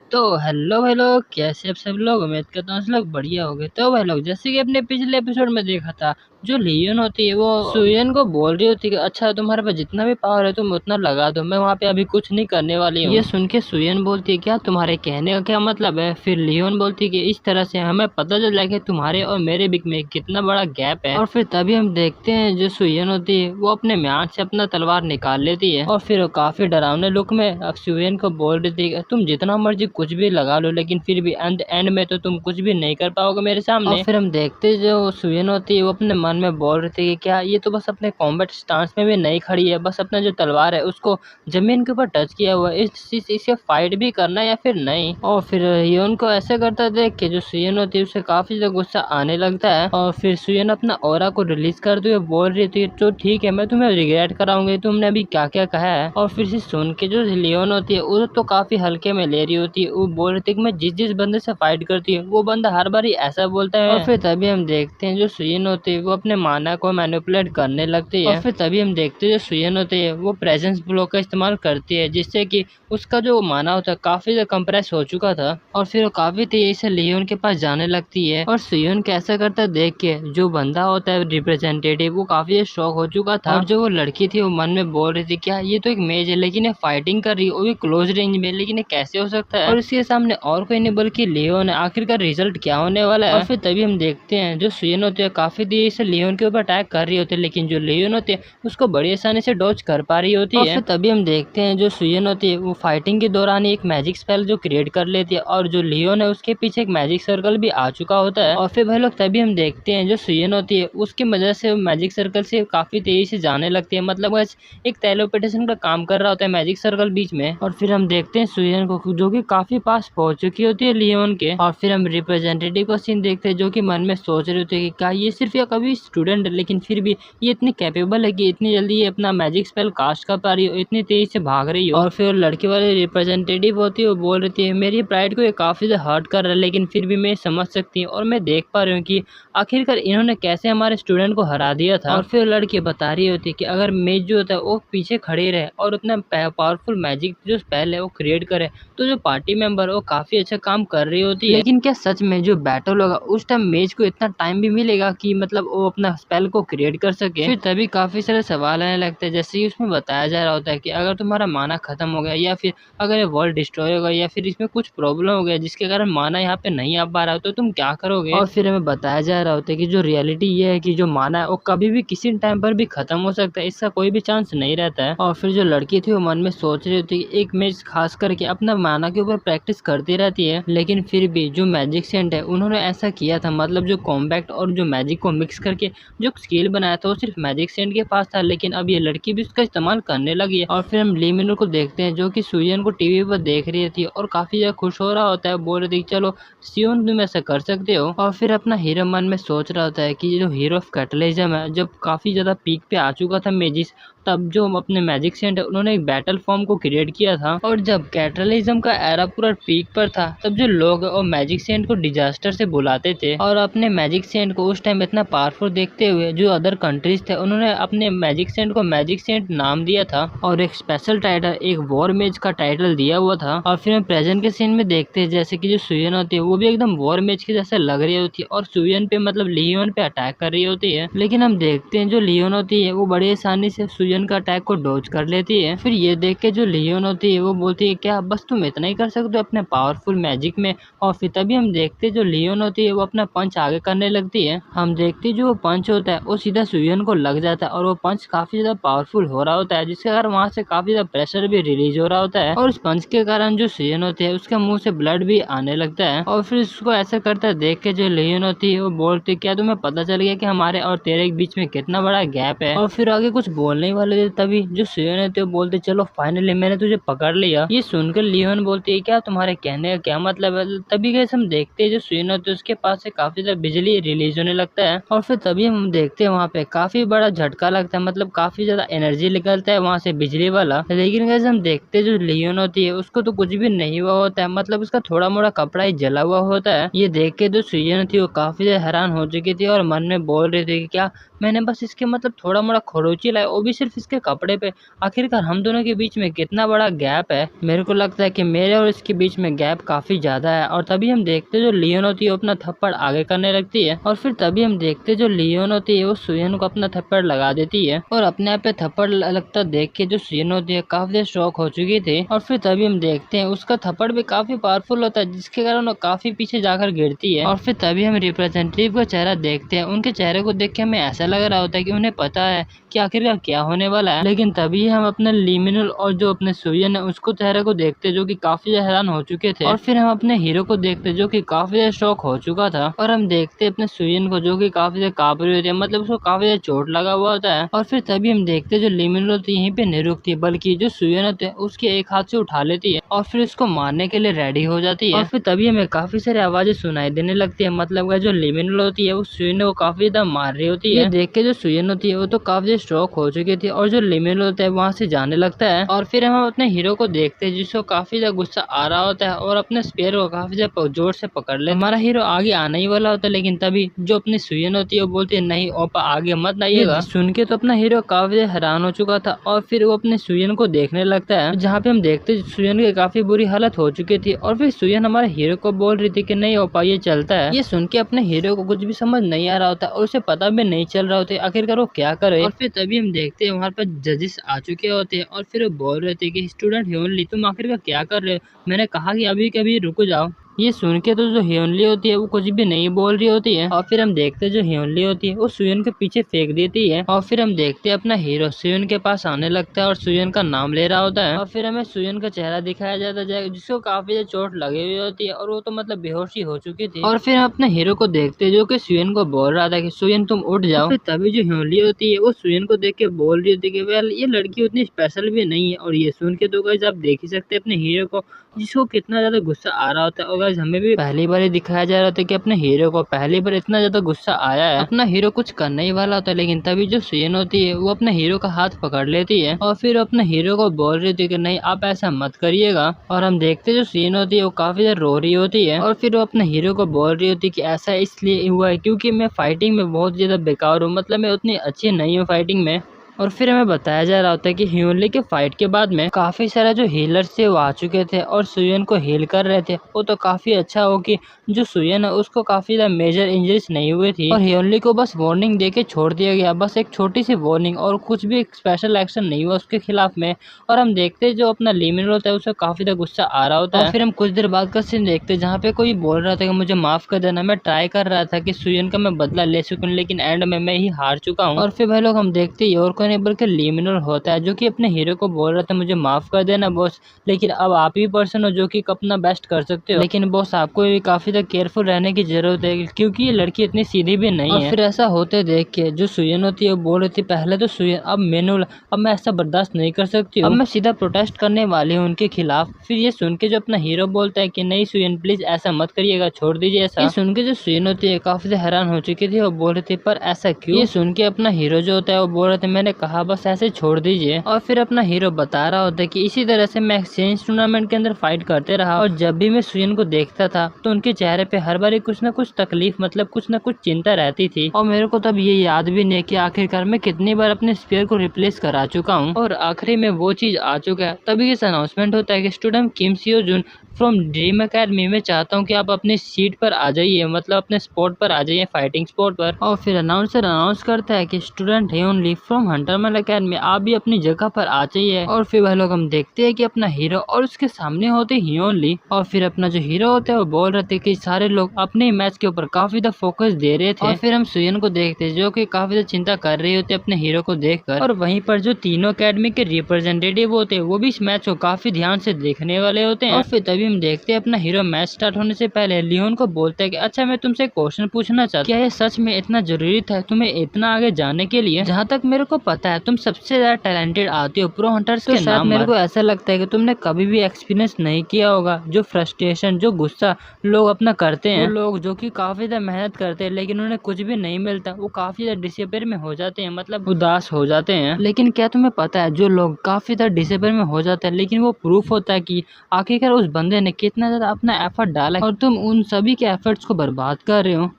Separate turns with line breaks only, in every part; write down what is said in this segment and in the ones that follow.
तो हेलो भाई लोग, कैसे आप सब लोग। उम्मीद करता हूँ सब लोग बढ़िया हो गए। तो भाई लोग, जैसे कि अपने पिछले एपिसोड में देखा था, जो लियोन होती है वो सुयन को बोल रही होती है कि अच्छा तुम्हारे पास जितना भी पावर है तुम उतना लगा दो, मैं वहाँ पे अभी कुछ नहीं करने वाली हूँ। ये सुन के सुयन बोलती है क्या तुम्हारे कहने का क्या मतलब है। फिर लियोन बोलती है कि इस तरह से हमें पता चल जाएगा कि तुम्हारे और मेरे बीच में कितना बड़ा गैप है। और फिर तभी हम देखते हैं जो सुयन होती है वो अपने म्यान से अपना तलवार निकाल लेती है और फिर वो काफी डरावने लुक में सुयन को बोल रही थी कि तुम जितना मर्जी कुछ भी लगा लो, लेकिन फिर भी एंड एंड में तो तुम कुछ भी नहीं कर पाओगे मेरे सामने। और फिर हम देखते जो सुयन होती है वो अपने मन में बोल रही थी कि क्या ये तो बस अपने कॉम्बैट स्टांस में भी नहीं खड़ी है, बस अपना जो तलवार है उसको जमीन के ऊपर टच किया हुआ है, इससे फाइट भी करना है या फिर नहीं। और फिर हियोन को ऐसे करता देख के जो सुयन होती है उसे काफी ज्यादा गुस्सा आने लगता है और फिर सुयन अपना ऑरा को रिलीज करते हुए बोल रही थी तो ठीक है, मैं तुम्हें रिग्रेट कराऊंगी, तुमने अभी क्या क्या कहा है। और फिर से सुन के जो लियोन होती है वो तो काफी हल्के में ले रही होती है, वो बोल रही थी कि मैं जिस जिस बंदे से फाइट करती हूँ वो बंदा हर बार ही ऐसा बोलता है। और फिर तभी हम देखते हैं जो सुयन होती है वो अपने माना को मैनिपुलेट करने लगती है। और फिर तभी हम देखते हैं जो सुयन होती है वो प्रेजेंस ब्लॉक का इस्तेमाल करती है, जिससे कि उसका जो माना होता है काफी ज्यादा कंप्रेस हो चुका था और फिर वो काफी तेजी से लियोन के पास जाने लगती है। और सुयन कैसा करता है देख के जो बंदा होता है रिप्रेजेंटेटिव वो काफी शॉक हो चुका था। और जो वो लड़की थी वो मन में बोल रही थी क्या ये तो एक मेज है लेकिन ये फाइटिंग कर रही है, वो भी क्लोज रेंज में, लेकिन ये कैसे हो सकता है। और इसके सामने और कोई नहीं बल्कि लियोन है। आखिरकार रिजल्ट क्या होने वाला है। और फिर तभी हम देखते हैं जो सुयन होती है काफी देर से लियोन के ऊपर अटैक कर रही होती है, लेकिन जो लियोन होती है उसको बड़ी आसानी से डॉज कर पा रही होती है। और फिर तभी हम देखते हैं जो सुयन होती है वो फाइटिंग के दौरान ही एक मैजिक स्पेल जो क्रिएट कर लेती है और जो लियोन है उसके पीछे एक मैजिक सर्कल भी आ चुका होता है। और फिर भाई लोग तभी हम देखते हैं जो सुयन होती है उसकी वजह से मैजिक सर्कल से काफी तेजी से जाने लगती है, मतलब बस एक टेलीपोर्टेशन का काम कर रहा होता है मैजिक सर्कल बीच में। और फिर हम देखते हैं सुयन को जो कि काफी पास पहुंच चुकी होती है लियोन के। और फिर हम रिप्रेजेंटेटिव का सीन देखते हैं जो कि मन में सोच रहे होते हैं कि क्या ये सिर्फ या कभी स्टूडेंट है, लेकिन फिर भी ये इतनी कैपेबल है कि इतनी जल्दी ये अपना मैजिक स्पेल कास्ट कर पा रही हो, इतनी तेजी से भाग रही हो। और फिर लड़के वाले रिप्रेजेंटेटिव होती है वो बोल रही थी मेरी प्राइड को ये काफी ज्यादा हर्ट कर रहा है, लेकिन फिर भी मैं समझ सकती हूँ और मैं देख पा रही हूँ कि आखिरकार इन्होंने कैसे हमारे स्टूडेंट को हरा दिया था। और फिर लड़की बता रही होती है कि अगर मेज जो होता है वो पीछे खड़े रहे और उतना पावरफुल मैजिक जो स्पेल है वो क्रिएट करे तो जो पार्टी मेंबर वो काफी अच्छा काम कर रही होती है। लेकिन क्या सच में जो बैटल होगा उस टाइम मेज को इतना टाइम भी मिलेगा कि मतलब वो अपना स्पेल को क्रिएट कर सके। फिर तभी काफी सारे सवाल आने लगते हैं, जैसे कि उसमें बताया जा रहा होता है कि अगर तुम्हारा माना खत्म हो गया या फिर अगर ये वर्ल्ड डिस्ट्रॉय हो गया या फिर इसमें कुछ प्रॉब्लम हो गया जिसके कारण माना यहाँ पे नहीं आ पा रहा हो तो तुम क्या करोगे। और फिर हमें बताया जा रहा होता है कि जो रियलिटी ये है कि जो माना है वो कभी भी किसी टाइम पर भी खत्म हो सकता है, इसका कोई भी चांस नहीं रहता है। और फिर जो लड़की थी वो मन में सोच रही होती है एक मैच खास करके अपना माना के ऊपर प्रैक्टिस करती रहती है, लेकिन फिर भी जो मैजिक सेंट है उन्होंने ऐसा किया था, मतलब जो कॉम्बैक्ट और जो मैजिक को मिक्स करके जो स्किल बनाया था वो सिर्फ मैजिक सेंट के पास था, लेकिन अब ये लड़की भी उसका इस्तेमाल करने लगी है। और फिर हम ली मिनर को देखते हैं जो कि सुयन को टीवी पर देख रही थी और काफी ज्यादा खुश हो रहा होता है, बोल रही थी चलो सियोन तुम ऐसा कर सकते हो। और फिर अपना हीरो मन में सोच रहा होता है कि जो हीरो ऑफ कैटलिज्म है जब काफी ज्यादा पीक पे आ चुका था मेजिस, तब जो अपने मैजिक सेंट है उन्होंने एक बैटल फॉर्म को क्रिएट किया था। और जब कैटलिज्म का एरा पूरा पीक पर था तब जो लोग और मैजिक सेंट को डिजास्टर से बुलाते थे और अपने मैजिक सेंट को उस टाइम इतना पावरफुल देखते हुए जो अदर कंट्रीज थे उन्होंने अपने मैजिक सेंट को मैजिक सेंट नाम दिया था और एक स्पेशल टाइटल एक वॉर मेज का टाइटल दिया हुआ था। और फिर हम प्रेजेंट के सीन में देखते हैं जैसे कि जो सुयन होती है वो भी एकदम वॉर मेज के जैसे लग रही होती है और सुयन पे मतलब लियोन पे अटैक कर रही होती है, लेकिन हम देखते हैं जो लियोन होती है वो बड़ी आसानी से सुयन का अटैक को डॉज कर लेती है। फिर ये देख के जो लियोन होती है वो बोलती है क्या बस तुम इतना ही कर सकते हो अपने पावरफुल मैजिक में। और फिर तभी हम देखते हैं जो लियोन होती है वो अपना पंच आगे करने लगती है, हम देखते हैं जो वो पंच होता है वो सीधा सुयन को लग जाता है और वो पंच काफी ज्यादा पावरफुल हो रहा होता है, जिसके कारण वहां से काफी ज्यादा प्रेशर भी रिलीज हो रहा होता है और उस पंच के कारण जो सुयन होती है उसके मुंह से ब्लड भी आने लगता है। और फिर उसको ऐसा करता देख के जो लियोन होती है वो बोलती है क्या तुम्हें पता चल गया कि हमारे और तेरे के बीच में कितना बड़ा गैप है। और फिर आगे कुछ बोलने ही वाले थे तभी जो सुयन है तो बोलते चलो फाइनली मैंने तुझे पकड़ लिया। ये सुनकर लियोन बोलती है क्या तुम्हारे कहने का क्या मतलब है। तभी कैसे हम देखते हैं जो सुयन होती है उसके पास से काफी ज्यादा बिजली रिलीज होने लगता है और फिर तभी हम देखते हैं वहाँ पे काफी बड़ा झटका लगता है, मतलब काफी ज्यादा एनर्जी निकलता है वहाँ से बिजली वाला। लेकिन कैसे हम देखते हैं जो लियोन होती है उसको तो कुछ भी नहीं हुआ होता है, मतलब उसका थोड़ा मोड़ा कपड़ा ही जला हुआ होता है। ये देख के जो सुयन थी वो काफी ज्यादा हैरान हो चुकी थी और मन में बोल रही थी कि क्या मैंने बस इसके मतलब थोड़ा मोड़ा खरोंची लाया, वो भी सिर्फ इसके कपड़े पे। आखिरकार हम दोनों के बीच में कितना बड़ा गैप है। मेरे को लगता है कि मेरे और इसके बीच में गैप काफी ज्यादा है। और तभी हम देखते जो लियोन होती है वो अपना थप्पड़ आगे करने लगती है, और फिर तभी हम देखते जो लियोन होती है वो सुयन को अपना थप्पड़ लगा देती है। और अपने आप पे थप्पड़ लगता देख के जो सुयन होती है काफी शॉक हो चुकी थी। और फिर तभी हम देखते हैं उसका थप्पड़ भी काफी पावरफुल होता है, जिसके कारण वो काफी पीछे जाकर गिरती है। और फिर तभी हम रिप्रेजेंटेटिव का चेहरा देखते हैं। उनके चेहरे को देख के हमें ऐसा लग रहा होता है कि उन्हें पता है कि आखिरकार क्या होने वाला है। लेकिन तभी हम अपने लिमिनल और जो अपने सुयन है उसको चेहरे को देखते जो कि काफी हैरान हो चुके थे। और फिर हम अपने हीरो को देखते जो कि काफी शॉक हो चुका था। और हम देखते अपने सुयन को जो कि काफी कांप रही होती है, मतलब उसको काफी चोट लगा हुआ होता है। और फिर तभी हम देखते जो लिमिनल होती है यहीं पे नहीं रुकती, बल्कि जो सुयन होते हैं उसके एक हाथ से उठा लेती है और फिर उसको मारने के लिए रेडी हो जाती है। और फिर तभी हमें काफी सारी आवाजें सुनाई देने लगती है, मतलब जो लिमिनल होती है वो सुयन को काफी ज्यादा मार रही होती है। ये देख के जो सुयन होती है वो तो काफी शॉक हो चुकी थी, और जो लिमिनल होता है वहाँ से जाने लगता है। और फिर हम अपने हीरो को देखते हैं जिसको काफी ज्यादा गुस्सा आ रहा होता है और अपने स्पेयर को काफी ज्यादा जोर से पकड़ ले। हमारा हीरो आगे आने ही वाला होता है, लेकिन तभी जो अपनी सुयन होती है वो बोलती है नहीं ओपा आगे मत आइएगा। सुन के तो अपना हीरो काफी हैरान हो चुका था, और फिर वो अपने सुयन को देखने लगता है, जहाँ पे हम देखते सुयन की काफी बुरी हालत हो चुकी थी। और फिर सुयन हमारे हीरो को बोल रही थी कि नहीं ओपा ये चलता है। ये सुन के अपने हीरो को कुछ भी समझ नहीं आ रहा होता और उसे पता भी नहीं चल रहा होता आखिरकार वो क्या करे। और फिर तभी हम देखते हैं वहाँ पर जजेस आ चुके होते हैं, और फिर वो बोल रहे थे कि स्टूडेंट ह्यूनली तुम आखिरकार क्या कर रहे हो, मैंने कहा कि अभी कभी रुको जाओ। ये सुन के तो जो ह्यूनली होती है वो कुछ भी नहीं बोल रही होती है। और फिर हम देखते हैं जो ह्यूनली होती है वो सुयन के पीछे फेंक देती है। और फिर हम देखते हैं अपना हीरो सुयन के पास आने लगता है और सुयन का नाम ले रहा होता है। और फिर हमें सुयन का चेहरा दिखाया जाता है जिसको काफी ज्यादा चोट लगी हुई होती है, और वो तो मतलब बेहोश ही हो चुकी थी। और फिर हम अपने हीरो को देखते हैं जो कि सुयन को बोल रहा था कि सुयन तुम उठ जाओ। फिर तभी जो ह्यूनली होती है वो सुयन को देख के बोल रही होती है कि वेल ये लड़की उतनी स्पेशल भी नहीं है। और ये सुन के तो गाइस आप देख ही सकते हैं अपने हीरो को जिसको कितना ज्यादा गुस्सा आ रहा होता है। और गाइस हमें भी पहली बार ही दिखाया जा रहा था कि अपने हीरो को पहली बार इतना ज्यादा गुस्सा आया है। अपना हीरो कुछ करने ही वाला होता है, लेकिन तभी जो सुयन होती है वो अपने हीरो का हाथ पकड़ लेती है और फिर अपने हीरो को बोल रही थी कि नहीं आप ऐसा मत करिएगा। और हम देखते जो सुयन होती है वो काफी देर रो रही होती है, और फिर वो अपने हीरो को बोल रही होती है कि ऐसा इसलिए हुआ है क्योंकि मैं फाइटिंग में बहुत ज्यादा बेकार हूँ, मतलब मैं उतनी अच्छी नहीं हूँ फाइटिंग में। और फिर हमें बताया जा रहा होता है कि ह्यूनली के फाइट के बाद में काफी सारा जो हीलर्स थे वो आ चुके थे और सुयन को हील कर रहे थे। वो तो काफी अच्छा हो कि जो सुयन है उसको काफी ज्यादा मेजर इंजरीज नहीं हुई थी और ह्यूनली को बस वार्निंग दे के छोड़ दिया गया, बस एक छोटी सी वार्निंग, और कुछ भी स्पेशल एक्शन नहीं हुआ उसके खिलाफ में। और हम देखते जो अपना लिमिनल होता है उसे काफी ज्यादा गुस्सा आ रहा होता है। और फिर हम कुछ देर बाद का सीन देखते जहाँ पे कोई बोल रहा था कि मुझे माफ कर देना, मैं ट्राई कर रहा था कि सुयन का मैं बदला ले सकूं, लेकिन एंड में मैं ही हार चुका हूँ। और फिर भाई लोग हम देखते ही और कोई नहीं बल्कि लिमिनल होता है जो कि अपने हीरो को बोल रहा था मुझे माफ कर देना बॉस, लेकिन अब आप ही पर्सन हो जो कि अपना बेस्ट कर सकते हो, लेकिन बॉस आपको भी काफी ज्यादा केयरफुल रहने की जरूरत है क्योंकि ये लड़की इतनी सीधी भी नहीं है। और फिर ऐसा होते देख के जो सुयन होती है वो बोल रही थी पहले तो सुयन अब मैनुअल, अब मैं ऐसा बर्दाश्त नहीं कर सकती हूँ, अब मैं सीधा प्रोटेस्ट करने वाली हूँ उनके खिलाफ। फिर ये सुन के जो अपना हीरो बोलता है कि नहीं सुयन प्लीज ऐसा मत करिएगा, छोड़ दीजिए ऐसा। ये सुन के जो सुयन होती है काफी हैरान हो चुकी थी, वो बोल रही थी पर ऐसा क्यों। ये सुन के अपना हीरो जो होता है वो बोल रहे थे मैंने कहा बस ऐसे छोड़ दीजिए। और फिर अपना हीरो बता रहा होता है कि इसी तरह से मैं एक्सचेंज टूर्नामेंट के अंदर फाइट करते रहा और जब भी मैं सुयन को देखता था तो उनके चेहरे पे हर बार कुछ ना कुछ तकलीफ, मतलब कुछ ना कुछ चिंता रहती थी। और मेरे को तब ये याद भी नहीं कि आखिरकार मैं कितनी बार अपने स्पेयर को रिप्लेस करा चुका हूँ और आखिरी में वो चीज आ चुका है। तभी इस अनाउंसमेंट होता है कि स्टूडेंट किम सियो जुन फ्रॉम ड्रीम अकेडमी, मैं चाहता हूँ कि आप अपनी सीट पर आ जाइए, मतलब अपने स्पॉट पर आ जाइए फाइटिंग स्पॉट पर। और फिर अनाउंसर अनाउंस करता है कि स्टूडेंट ह्यूनली फ्रॉम हंटरमैन अकेडमी आप भी अपनी जगह पर आ जाइए। और फिर वह लोग हम देखते हैं कि अपना हीरो और उसके सामने होते ह्यूनली, और फिर अपना जो हीरो होता है वो बोल रहे थे कि सारे लोग अपने मैच के ऊपर काफी ज्यादा फोकस दे रहे थे। और फिर हम सुयन को देखते हैं जो कि काफी ज्यादा चिंता कर रहे होते अपने हीरो को देखकर, और वहीं पर जो तीनों अकेडमी के रिप्रेजेंटेटिव होते हैं वो भी इस मैच को काफी ध्यान से देखने वाले होते हैं। और फिर तभी हम देखते हैं अपना हीरो मैच स्टार्ट होने से पहले लियोन को बोलता है कि अच्छा मैं तुमसे क्वेश्चन पूछना चाहता हूं, क्या ये सच में इतना जरूरी था तुम्हें इतना आगे जाने के लिए? जहाँ तक मेरे को पता है तुम सबसे ज्यादा टैलेंटेड आती हो प्रो हंटर्स के नाम। मेरे को ऐसा लगता है कि तुमने कभी भी एक्सपीरियंस नहीं किया होगा जो फ्रस्ट्रेशन, जो गुस्सा लोग अपना करते हैं, लोग जो कि काफी ज्यादा मेहनत करते हैं लेकिन उन्हें कुछ भी नहीं मिलता, वो काफी ज्यादा डिसअपेयर में हो जाते हैं, मतलब उदास हो जाते हैं। लेकिन क्या तुम्हें पता है जो लोग काफी ज्यादा डिसअपेयर में हो जाते हैं लेकिन वो प्रूफ होता है कि आखिरकार उस बंदे ने कितना ज्यादा अपना एफर्ट डाला और तुम उन सभी के एफर्ट्स को बर्बाद कर रहे हो।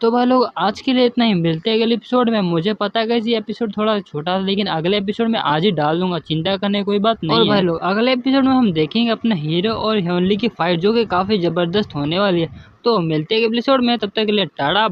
तो भाई लोग आज के लिए इतना ही, मिलते हैं अगले एपिसोड में। मुझे पता है कि ये एपिसोड थोड़ा छोटा था, लेकिन अगले एपिसोड में आज ही डाल दूंगा, चिंता करने की कोई बात नहीं है। और भाई लोग अगले एपिसोड में हम देखेंगे अपना हीरो और हेवनली की फाइट, जो कि काफी जबरदस्त होने वाली है। तो मिलते हैं एपिसोड में, तब तक के लिए टाटा।